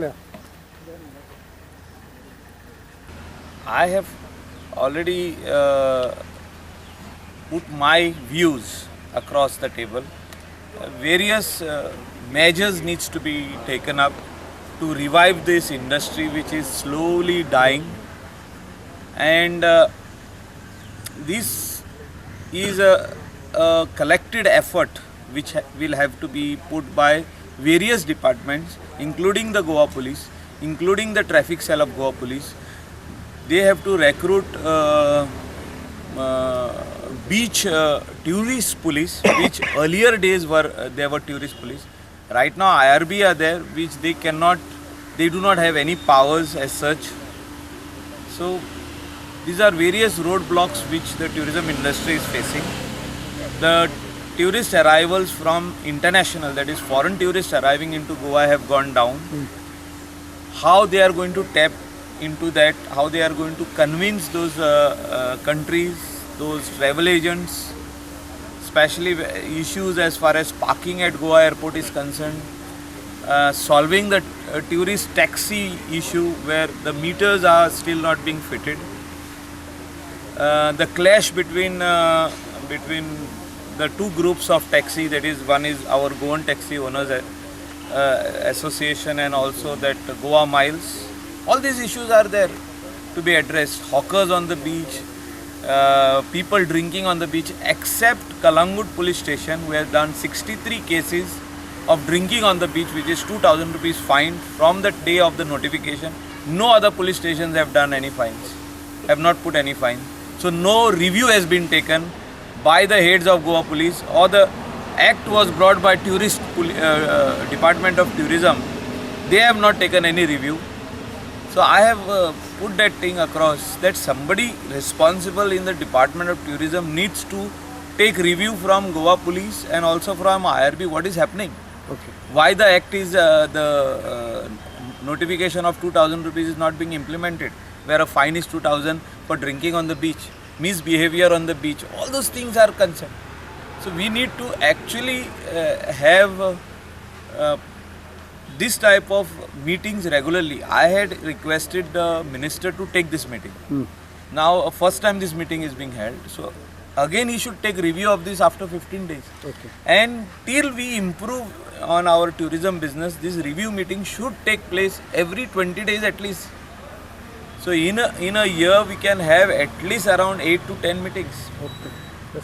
Yeah. I have already put my views across the table. Various measures needs to be taken up to revive this industry which is slowly dying, and this is a collected effort which will have to be put by various departments, including the Goa Police, including the traffic cell of Goa Police. They have to recruit beach tourist police, which earlier days were there were tourist police. Right now IRB are there, which they do not have any powers as such. So these are various roadblocks which the tourism industry is facing. The tourist arrivals from international, that is foreign tourists arriving into Goa, have gone down. How they are going to tap into that, how they are going to convince those countries, those travel agents, especially issues as far as parking at Goa airport is concerned, solving the tourist taxi issue where the meters are still not being fitted, the clash between the two groups of taxi, that is one is our Goan Taxi Owners Association and also that Goa Miles. All these issues are there to be addressed. Hawkers on the beach, people drinking on the beach, except Kalangut police station, we have done 63 cases of drinking on the beach, which is 2,000 rupees fine from the day of the notification. No other police stations have done any fines, have not put any fine. So no review has been taken by the heads of Goa Police, or the act was brought by Department of Tourism. They have not taken any review. So I have put that thing across that somebody responsible in the Department of Tourism needs to take review from Goa Police and also from IRB what is happening. Okay. Why the act is the notification of 2,000 rupees is not being implemented, where a fine is 2,000 for drinking on the beach, misbehavior on the beach. All those things are concerned. So we need to actually have this type of meetings regularly. I had requested the minister to take this meeting. Now, first time this meeting is being held. So again, he should take review of this after 15 days. Okay. And till we improve on our tourism business, this review meeting should take place every 20 days at least. So in a year, we can have at least around 8 to 10 meetings. Okay.